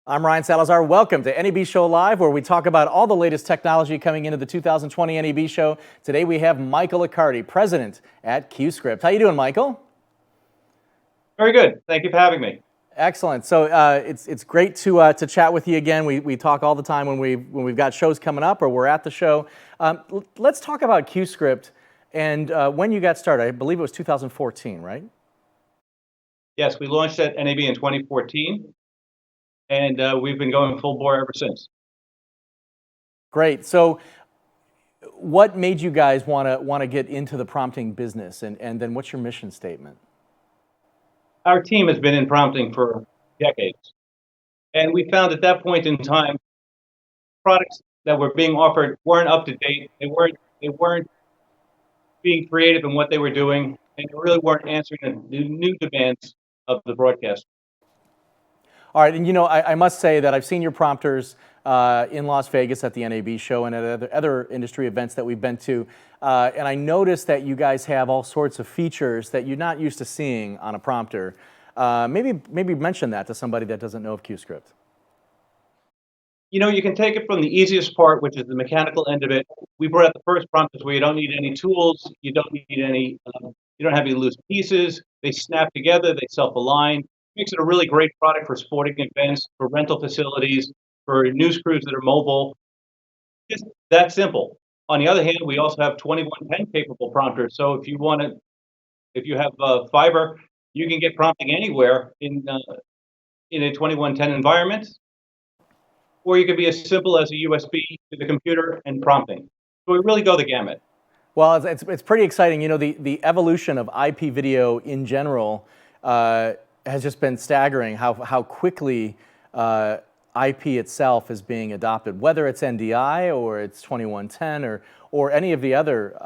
I'm Ryan Salazar. Welcome to NAB Show Live, where we talk about all the latest technology coming into the 2020 NAB Show. Today we have Michael Accardi, president at CueScript. How you doing, Michael? Very good. Thank you for having me. Excellent. So it's great to chat with you again. We talk all the time when we've got shows coming up or we're at the show. Let's talk about CueScript and when you got started. I believe it was 2014, right? Yes, we launched at NAB in 2014, and we've been going full bore ever since. Great. So what made you guys want to get into the prompting business, and then what's your mission statement? Our team has been in prompting for decades, and we found at that point in time, products that were being offered weren't up to date. They weren't being creative in what they were doing, and they really weren't answering the new demands of the broadcast. All right, and I must say that I've seen your prompters in Las Vegas at the NAB show and at other industry events that we've been to, and I noticed that you guys have all sorts of features that you're not used to seeing on a prompter. Maybe mention that to somebody that doesn't know of CueScript. You can take it from the easiest part, which is the mechanical end of it. We brought out the first prompters where you don't need any tools, you don't have any loose pieces. They snap together, they self-align. Makes it a really great product for sporting events, for rental facilities, for news crews that are mobile. Just that simple. On the other hand, we also have 2110 capable prompters. So if you have fiber, you can get prompting anywhere in a 2110 environment, or you could be as simple as a USB to the computer and prompting. So we really go the gamut. Well, it's pretty exciting. The evolution of IP video in general has just been staggering. How quickly IP itself is being adopted, whether it's NDI or it's 2110 or any of the other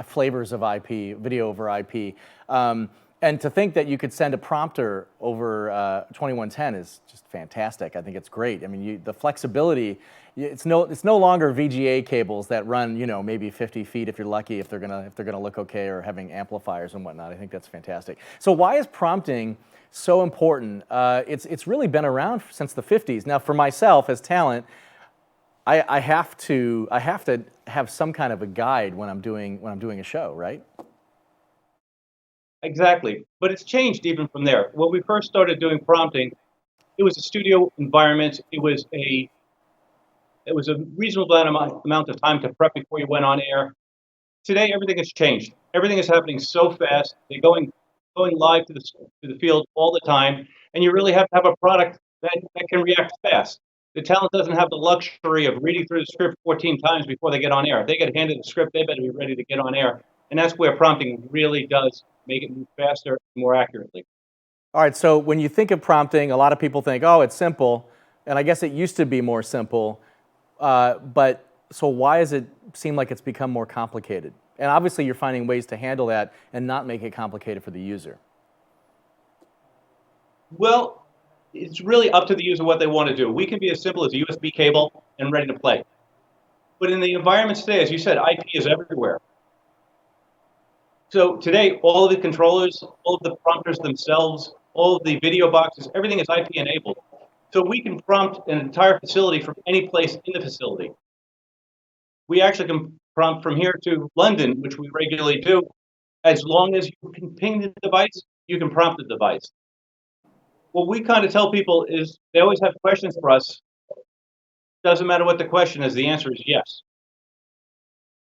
flavors of IP, video over IP. And to think that you could send a prompter over 2110 is just fantastic. I think it's great. I mean, the flexibility. It's no longer VGA cables that run, maybe 50 feet if you're lucky, if they're gonna look okay, or having amplifiers and whatnot. I think that's fantastic. So why is prompting so important? It's really been around since the 50s. Now, for myself as talent, I have to have some kind of a guide when I'm doing a show, right? Exactly. But it's changed even from there. When we first started doing prompting, it was a studio environment. It was a reasonable amount of time to prep before you went on air. Today, everything has changed. Everything is happening so fast. They're going live to the field all the time, and you really have to have a product that can react fast. The talent doesn't have the luxury of reading through the script 14 times before they get on air. If they get handed the script, they better be ready to get on air. And that's where prompting really does make it move faster and more accurately. All right, so when you think of prompting, a lot of people think, oh, it's simple, and I guess it used to be more simple, but so why does it seem like it's become more complicated? And obviously you're finding ways to handle that and not make it complicated for the user. Well, it's really up to the user what they want to do. We can be as simple as a USB cable and ready to play. But in the environments today, as you said, IP is everywhere. So today, all of the controllers, all of the prompters themselves, all of the video boxes, everything is IP enabled. So we can prompt an entire facility from any place in the facility. We actually can prompt from here to London, which we regularly do. As long as you can ping the device, you can prompt the device. What we kind of tell people is they always have questions for us. Doesn't matter what the question is, the answer is yes.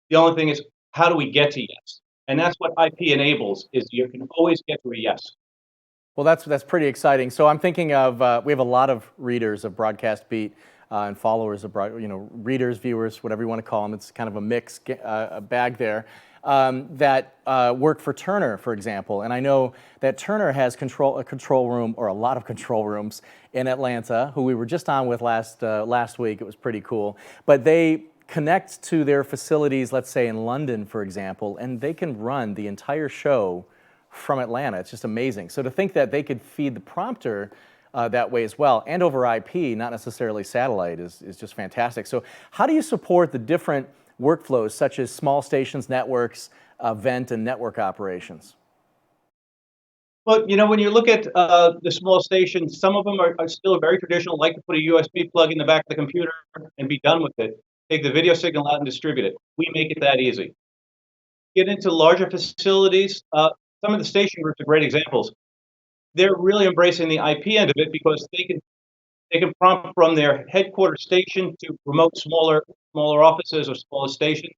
The only thing is, how do we get to yes? And that's what IP enables, is you can always get to a yes. Well, that's pretty exciting. So I'm thinking of, we have a lot of readers of Broadcast Beat and followers of, readers, viewers, whatever you want to call them. It's kind of a mixed bag there. That work for Turner, for example. And I know that Turner has a control room, or a lot of control rooms in Atlanta, who we were just on with last week. It was pretty cool. But they connect to their facilities, let's say in London, for example, and they can run the entire show from Atlanta. It's just amazing. So to think that they could feed the prompter that way as well, and over IP, not necessarily satellite, is just fantastic. So how do you support the different workflows, such as small stations, networks, event and network operations? But when you look at the small stations, some of them are still very traditional, like to put a USB plug in the back of the computer and be done with it. Take the video signal out and distribute it. We make it that easy. Get into larger facilities. Some of the station groups are great examples. They're really embracing the IP end of it because they can prompt from their headquarters station to remote smaller offices or smaller stations.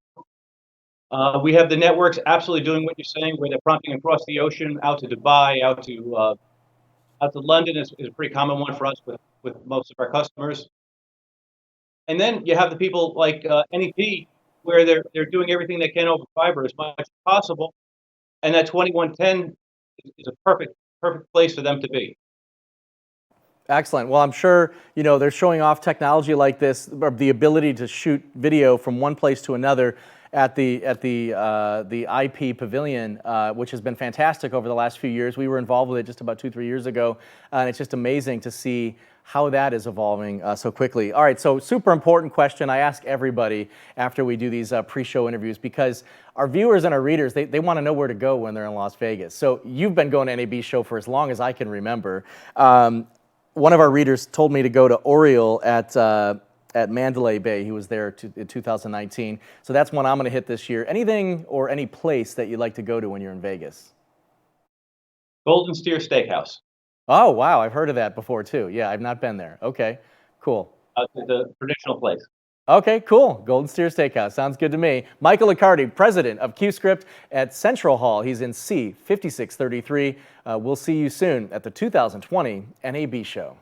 We have the networks absolutely doing what you're saying, where they're prompting across the ocean, out to Dubai, out to London is a pretty common one for us with most of our customers. And then you have the people like NEP, where they're doing everything they can over fiber as much as possible, and that 2110 is a perfect place for them to be. Excellent. Well, I'm sure, they're showing off technology like this, or the ability to shoot video from one place to another at the IP Pavilion, which has been fantastic over the last few years. We were involved with it just about 2-3 years ago, and it's just amazing to see how that is evolving so quickly. All right, so super important question I ask everybody after we do these pre-show interviews, because our viewers and our readers, they want to know where to go when they're in Las Vegas. So you've been going to NAB show for as long as I can remember. One of our readers told me to go to Oriole at Mandalay Bay. He was there in 2019. So that's one I'm going to hit this year. Anything or any place that you'd like to go to when you're in Vegas? Golden Steer Steakhouse. Oh, wow. I've heard of that before, too. Yeah, I've not been there. Okay, cool. The traditional place. Okay, cool. Golden Steer Steakhouse. Sounds good to me. Michael Accardi, president of CueScript at Central Hall. He's in C5633. We'll see you soon at the 2020 NAB show.